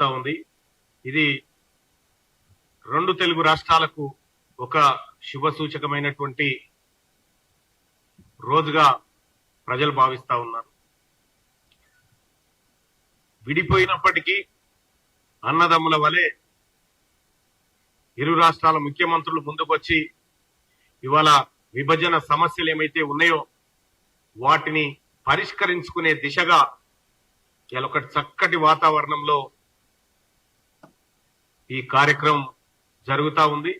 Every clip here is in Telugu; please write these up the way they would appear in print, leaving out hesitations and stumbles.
అవుతా ఉంది. ఇది రెండు తెలుగు రాష్ట్రాలకు ఒక శుభ సూచకమైనటువంటి రోజుగా ప్రజలు భావిస్తా ఉన్నారు. విడిపోయినప్పటికీ అన్నదమ్ముల వలె ఇరు రాష్ట్రాల ముఖ్యమంత్రులు ముందుకొచ్చి ఇవాళ విభజన సమస్యలు ఏమైతే ఉన్నాయో వాటిని పరిష్కరించుకునే దిశగా ఇలా ఒక చక్కటి వాతావరణంలో ఈ కార్యక్రమం జరుగుతా ఉంది.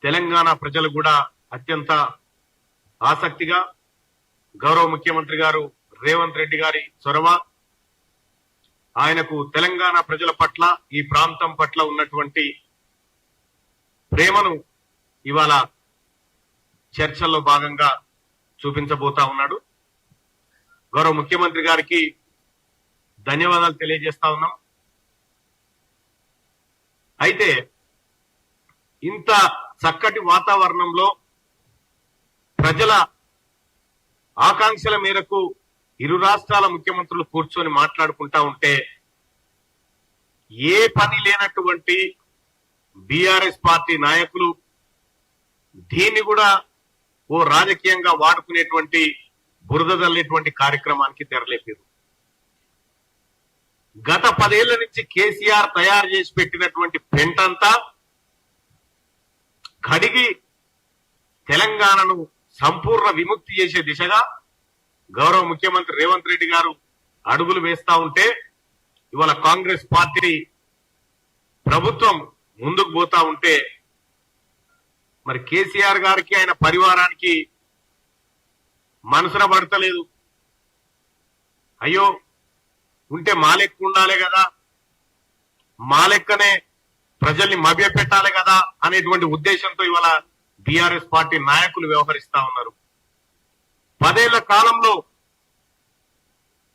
తెలంగాణ ప్రజలు కూడా అత్యంత ఆసక్తిగా గౌరవ ముఖ్యమంత్రి గారు రేవంత్ రెడ్డి గారి చొరవ, ఆయనకు తెలంగాణ ప్రజల పట్ల ఈ ప్రాంతం పట్ల ఉన్నటువంటి ప్రేమను ఇవాళ చర్చల్లో భాగంగా చూపించబోతా ఉన్నాడు. గౌరవ ముఖ్యమంత్రి గారికి ధన్యవాదాలు తెలియజేస్తా ఉన్నాం. అయితే ఇంత చక్కటి వాతావరణంలో ప్రజల ఆకాంక్షల మేరకు ఇరు రాష్ట్రాల ముఖ్యమంత్రులు కూర్చొని మాట్లాడుకుంటా ఉంటే ఏ పని లేనటువంటి బీఆర్ఎస్ పార్టీ నాయకులు దీన్ని కూడా ఓ రాజకీయంగా వాడుకునేటువంటి బురద జల్లేటువంటి కార్యక్రమానికి తెరలేపారు. గత 10 ఏళ్ల నుంచి కేసీఆర్ తయారు చేసి పెట్టినటువంటి పెంటంతా కడిగి తెలంగాణను సంపూర్ణ విముక్తి చేసే దిశగా గౌరవ ముఖ్యమంత్రి రేవంత్ రెడ్డి గారు అడుగులు వేస్తా ఉంటే ఇవాళ కాంగ్రెస్ పార్టీ ప్రభుత్వం ముందుకు పోతా ఉంటే మరి కేసీఆర్ గారికి ఆయన పరివారానికి మనసున పడతలేదు. అయ్యో ఉంటే మా లెక్క ఉండాలి కదా, మా లెక్కనే ప్రజల్ని మభ్యపెట్టాలి కదా అనేటువంటి ఉద్దేశంతో ఇవాళ బీఆర్ఎస్ పార్టీ నాయకులు వ్యవహరిస్తా ఉన్నారు. 10 ఏళ్ల కాలంలో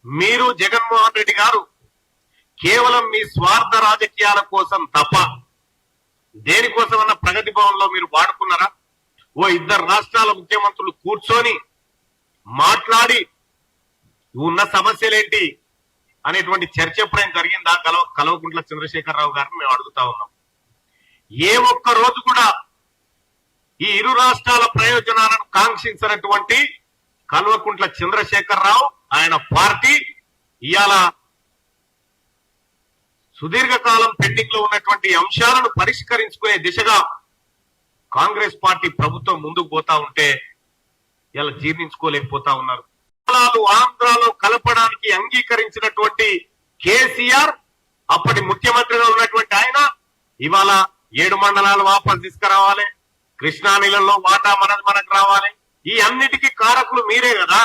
మీరు జగన్మోహన్ రెడ్డి గారు కేవలం మీ స్వార్థ రాజకీయాల కోసం తప్ప దేనికోసమన్నా ప్రగతి భవన్ లో మీరు వాడుకున్నారా? ఓ 2 రాష్ట్రాల ముఖ్యమంత్రులు కూర్చొని మాట్లాడి ఉన్న సమస్యలేంటి అనేటువంటి చర్చ ఎప్పుడైనా జరిగిందా? కల్వకుంట్ల చంద్రశేఖరరావు గారిని మేము అడుగుతా ఉన్నాం. ఏ ఒక్క రోజు కూడా ఈ ఇరు రాష్ట్రాల ప్రయోజనాలను కాంక్షించినటువంటి కల్వకుంట్ల చంద్రశేఖరరావు ఆయన పార్టీ ఇవాళ సుదీర్ఘకాలం పెండింగ్ లో ఉన్నటువంటి అంశాలను పరిష్కరించుకునే దిశగా కాంగ్రెస్ పార్టీ ప్రభుత్వం ముందుకు పోతా ఉంటే ఇలా జీర్ణించుకోలేకపోతా ఉన్నారు. ఆంధ్రాలో కలపడానికి అంగీకరించినటువంటి కేసీఆర్ అప్పటి ముఖ్యమంత్రిగా ఉన్నటువంటి ఆయన ఇవాళ 7 మండలాలు వాపసు తీసుకురావాలి, కృష్ణా నీళ్ళల్లో వాటా మనకు రావాలి. ఈ అన్నిటికీ కారకులు మీరే కదా.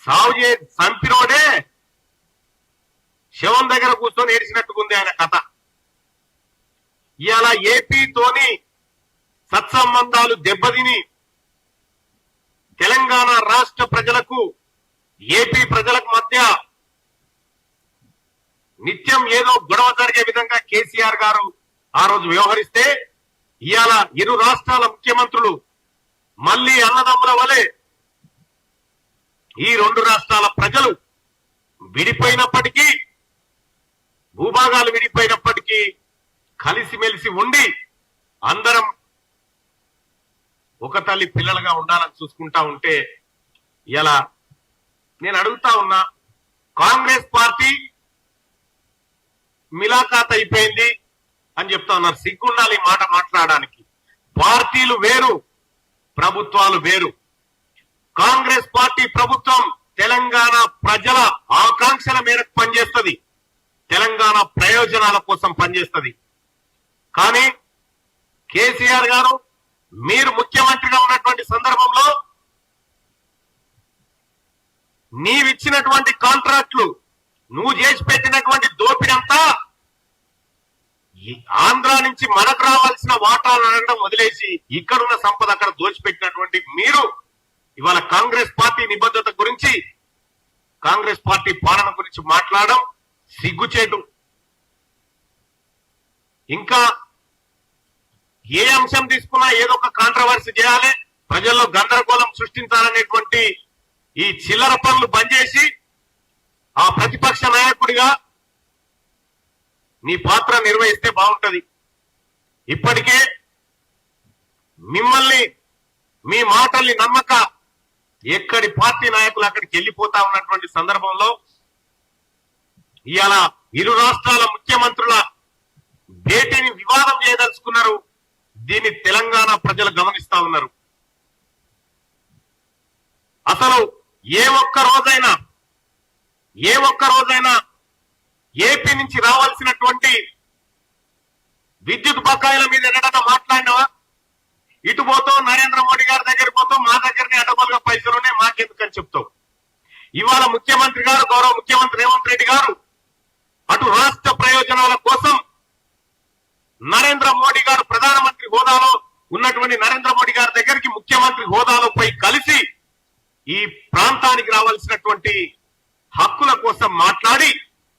సాగు చంపినోడే శవం దగ్గర కూర్చొని ఏడిచినట్టుకుంది ఆయన కథ. ఇవాళ ఏపీతోని సత్సంబంధాలు దెబ్బతిని తెలంగాణ రాష్ట్ర ప్రజలకు ఏపీ ప్రజలకు మధ్య నిత్యం ఏదో గొడవ జరిగే విధంగా కేసీఆర్ గారు ఆ రోజు వ్యవహరిస్తే ఇవాళ ఇరు రాష్ట్రాల ముఖ్యమంత్రులు మళ్లీ అన్నదమ్ముల వలె ఈ 2 రాష్ట్రాల ప్రజలు విడిపోయినప్పటికీ, భూభాగాలు విడిపోయినప్పటికీ కలిసిమెలిసి ఉండి అందరం ఒక తల్లి పిల్లలుగా ఉండాలని చూసుకుంటా ఉంటే ఇలా నేను అడుగుతా ఉన్నా, కాంగ్రెస్ పార్టీ మిలాఖాత్ అయిపోయింది అని చెప్తా ఉన్నారు. సిగ్గుండాలి మాట మాట్లాడడానికి. పార్టీలు వేరు, ప్రభుత్వాలు వేరు. కాంగ్రెస్ పార్టీ ప్రభుత్వం తెలంగాణ ప్రజల ఆకాంక్షల మేరకు పనిచేస్తుంది, తెలంగాణ ప్రయోజనాల కోసం పనిచేస్తుంది. కానీ కేసీఆర్ గారు మీరు ముఖ్యమంత్రిగా ఉన్నటువంటి సందర్భంలో నీవిచ్చినటువంటి కాంట్రాక్టులు, నువ్వు చేసి పెట్టినటువంటి దోపిడంతా ఆంధ్ర నుంచి మనకు రావాల్సిన వాటాలు అనడం వదిలేసి ఇక్కడున్న సంపద అక్కడ దోచిపెట్టినటువంటి మీరు ఇవాళ కాంగ్రెస్ పార్టీ నిబద్ధత గురించి, కాంగ్రెస్ పార్టీ పాలన గురించి మాట్లాడడం సిగ్గుచేటు. ఇంకా ఏ అంశం తీసుకున్నా ఏదో ఒక కాంట్రవర్సీ చేయాలి, ప్రజల్లో గందరగోళం సృష్టించాలనేటువంటి ఈ చిల్లర పనులు బంద్ చేసి ఆ ప్రతిపక్ష నాయకుడిగా నీ పాత్ర నిర్వహిస్తే బాగుంటది. ఇప్పటికే మిమ్మల్ని మీ మాటల్ని నమ్మక ఎక్కడి పార్టీ నాయకులు అక్కడికి వెళ్ళిపోతా ఉన్నటువంటి సందర్భంలో ఇవాళ ఇరు రాష్ట్రాల ముఖ్యమంత్రుల భేటీని వివాదం చేయదలుచుకున్నారు. దీన్ని తెలంగాణ ప్రజలు గమనిస్తా ఉన్నారు. అసలు ఏ ఒక్క రోజైనా ఏపీ నుంచి రావాల్సినటువంటి విద్యుత్ బకాయిల మీద ఎన్నడన్నా మాట్లాడినావా? ఇటు పోతావు నరేంద్ర మోడీ గారి దగ్గర పోతావు, మా దగ్గరనే అడబలుగా పైసలునే మాకెందుకని చెప్తావు. ఇవాళ ముఖ్యమంత్రి గారు, గౌరవ ముఖ్యమంత్రి రేవంత్ రెడ్డి గారు అటు రాష్ట్ర ప్రయోజనాల కోసం నరేంద్ర మోడీ గారు ప్రధానమంత్రి హోదాలో ఉన్నటువంటి నరేంద్ర మోడీ గారి దగ్గరికి ముఖ్యమంత్రి హోదాలో పోయి కలిసి ఈ ప్రాంతానికి రావాల్సినటువంటి హక్కుల కోసం మాట్లాడి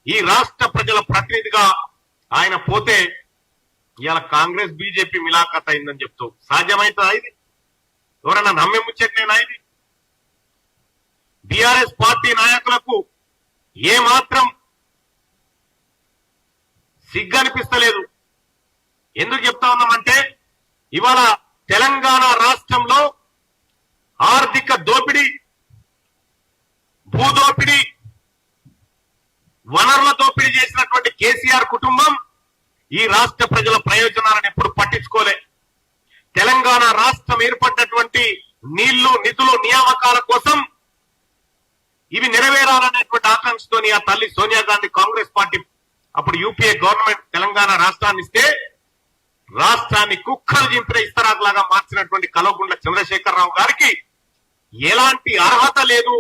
ఈ రాష్ట్ర ప్రజల ప్రతినిధిగా ఆయన పోతే ఇవాళ కాంగ్రెస్ బీజేపీ మిలాఖత్ అయిందని చెప్తావు. సాధ్యమైతుందా ఇది? ఎవరన్నా నమ్మే ముచ్చట్నేనా ఇది? బీఆర్ఎస్ పార్టీ నాయకులకు ఏమాత్రం సిగ్గనిపిస్తలేదు. ఎందుకు చెప్తా ఉన్నామంటే ఇవాళ తెలంగాణ రాష్ట్రంలో ఆర్థిక దోపిడీ, భూదోపిడీ, వనరుల దోపిడీ చేసినటువంటి కేసీఆర్ కుటుంబం ఈ రాష్ట్ర ప్రజల ప్రయోజనాలను ఎప్పుడు పట్టించుకోలే. తెలంగాణ రాష్ట్రం ఏర్పడినటువంటి నీళ్లు, నిధులు, నియామకాల కోసం ఇవి నెరవేరాలనేటువంటి ఆకాంక్షతోని ఆ తల్లి సోనియా గాంధీ కాంగ్రెస్ పార్టీ అప్పుడు యూపీఏ గవర్నమెంట్ తెలంగాణ రాష్ట్రాన్ని ఇస్తే రాష్ట్రాన్ని కుక్కలు చింపిన ఇస్తరాకులాగా మార్చినటువంటి కల్వకుంట్ల చంద్రశేఖరరావు గారికి ఎలాంటి అర్హత లేదు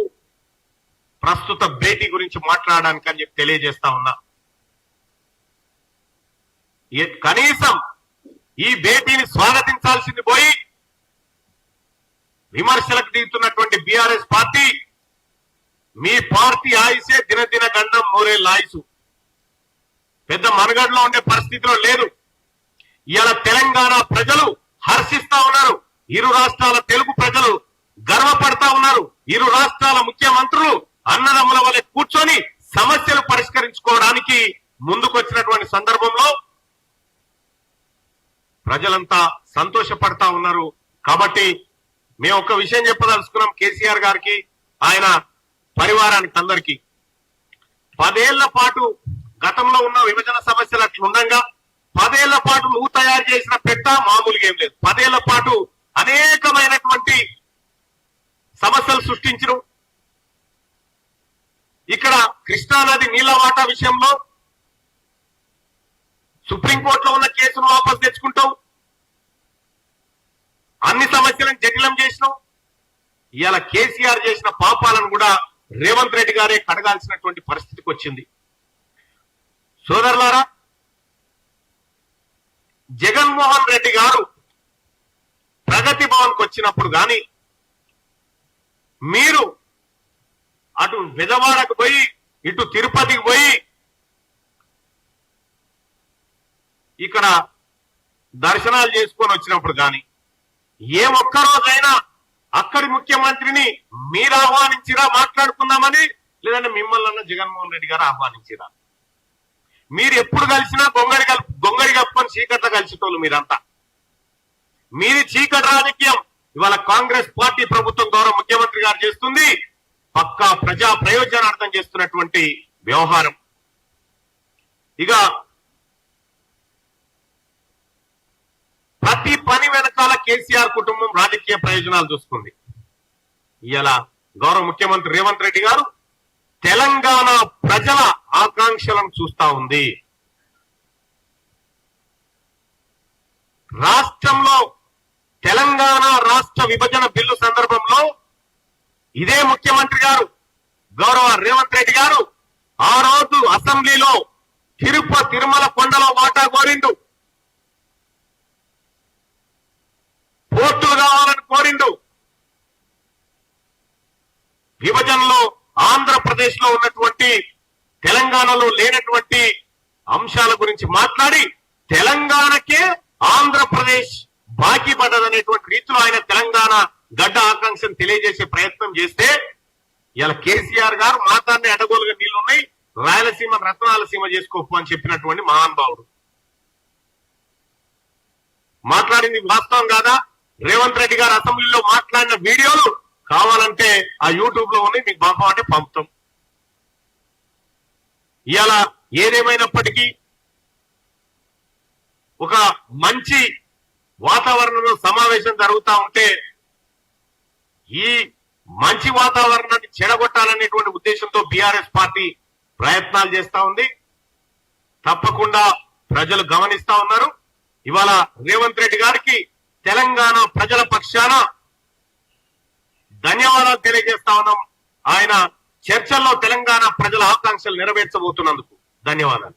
ప్రస్తుత భేటీ గురించి మాట్లాడడానికి అని చెప్పి తెలియజేస్తా ఉన్నా. కనీసం ఈ భేటీని స్వాగతించాల్సింది పోయి విమర్శలకు దిగుతున్నటువంటి బీఆర్ఎస్ పార్టీ, మీ పార్టీ ఆయుసే దినదిన గండం మూరేళ్ల ఆయుసు, పెద్ద మనుగడలో ఉండే పరిస్థితిలో లేదు. ఇవాళ తెలంగాణ ప్రజలు హర్షిస్తా ఉన్నారు. ఇరు రాష్ట్రాల తెలుగు ప్రజలు గర్వపడతా ఉన్నారు. ఇరు రాష్ట్రాల ముఖ్యమంత్రులు అన్నదమ్ముల వలె కూర్చొని సమస్యలు పరిష్కరించుకోవడానికి ముందుకొచ్చినటువంటి సందర్భంలో ప్రజలంతా సంతోషపడతా ఉన్నారు. కాబట్టి మేము ఒక విషయం చెప్పదలుచుకున్నాం కేసీఆర్ గారికి, ఆయన పరివారానికి అందరికీ. 10 ఏళ్ల పాటు గతంలో ఉన్న విభజన సమస్యలు అట్లుండగా 10 ఏళ్ల పాటు నువ్వు తయారు చేసిన పెట్ట మామూలుగా ఏం లేదు. 10 ఏళ్ల పాటు అనేకమైనటువంటి సమస్యలు సృష్టించరు. ఇక్కడ కృష్ణానది నీళ్ల వాటా విషయంలో సుప్రీంకోర్టులో ఉన్న కేసును వాపసు తెచ్చుకుంటావు, అన్ని సమస్యలను జటిలం చేసినావు. ఇవాళ కేసీఆర్ చేసిన పాపాలను కూడా రేవంత్ రెడ్డి గారే కడగాల్సినటువంటి పరిస్థితికి వచ్చింది. సోదరులారా, జగన్మోహన్ రెడ్డి గారు ప్రగతి భవన్కి వచ్చినప్పుడు గాని మీరు అటు విజయవాడకు పోయి ఇటు తిరుపతికి పోయి ఇక్కడ దర్శనాలు చేసుకొని వచ్చినప్పుడు గాని ఏ ఒక్కరోజైనా అక్కడి ముఖ్యమంత్రిని మీరు ఆహ్వానించిరా మాట్లాడుకుందామని, లేదంటే మిమ్మల్ని జగన్మోహన్ రెడ్డి గారు ఆహ్వానించిరా? మీరు ఎప్పుడు కలిసినా గొంగడి కప్పుకొని చీకట్ల కలిసేటోళ్ళు మీరంతా. మీది చీకటి రాజకీయం. ఇవాళ కాంగ్రెస్ పార్టీ ప్రభుత్వం గౌరవ ముఖ్యమంత్రి గారు చేస్తుంది పక్కా ప్రజా ప్రయోజనార్థం చేస్తున్నటువంటి వ్యవహారం. ఇక ప్రతి పని వెనకాల కేసీఆర్ కుటుంబం రాజకీయ ప్రయోజనాలు చూసుకుంది. ఇవాళ గౌరవ ముఖ్యమంత్రి రేవంత్ రెడ్డి గారు తెలంగాణ ప్రజల ఆకాంక్షలను చూస్తా ఉంది. రాష్ట్రంలో తెలంగాణ రాష్ట్ర విభజన బిల్లు సందర్భంలో ఇదే ముఖ్యమంత్రి గారు గౌరవ రేవంత్ రెడ్డి గారు ఆ రోజు అసెంబ్లీలో తిరుమల కొండలో వాటా కోరిండు, పోర్టులు కావాలని కోరిండు. విభజనలో ఆంధ్రప్రదేశ్ లో ఉన్నటువంటి తెలంగాణలో లేనటువంటి అంశాల గురించి మాట్లాడి తెలంగాణకే ఆంధ్రప్రదేశ్ బాకీ పడ్డదనేటువంటి రీతిలో ఆయన తెలంగాణ గడ్డ ఆకాంక్షను తెలియజేసే ప్రయత్నం చేస్తే ఇలా కేసీఆర్ గారు మాతాన్ని అడగోలుగా నీళ్లున్నాయి, రాయలసీమ రత్నాలసీమ చేసుకోపు అని చెప్పినటువంటి మహానుభావుడు మాట్లాడింది వాస్తవం కాదా? రేవంత్ రెడ్డి గారు అసెంబ్లీలో మాట్లాడిన వీడియోలు కావాలంటే ఆ యూట్యూబ్ లో ఉన్నాయి, మీకు పంపమంటే పంపుతాం. ఇలా ఏదేమైనప్పటికీ ఒక మంచి వాతావరణంలో సమావేశం జరుగుతా ఉంటే ఈ మంచి వాతావరణాన్ని చెడగొట్టాలనేటువంటి ఉద్దేశంతో బీఆర్ఎస్ పార్టీ ప్రయత్నాలు చేస్తా ఉంది. తప్పకుండా ప్రజలు గమనిస్తా ఉన్నారు. ఇవాళ రేవంత్ రెడ్డి గారికి తెలంగాణ ప్రజల పక్షాన ధన్యవాదాలు తెలియజేస్తా ఉన్నాం. ఆయన చర్చల్లో తెలంగాణ ప్రజల ఆకాంక్షలు నెరవేర్చబోతున్నందుకు ధన్యవాదాలు.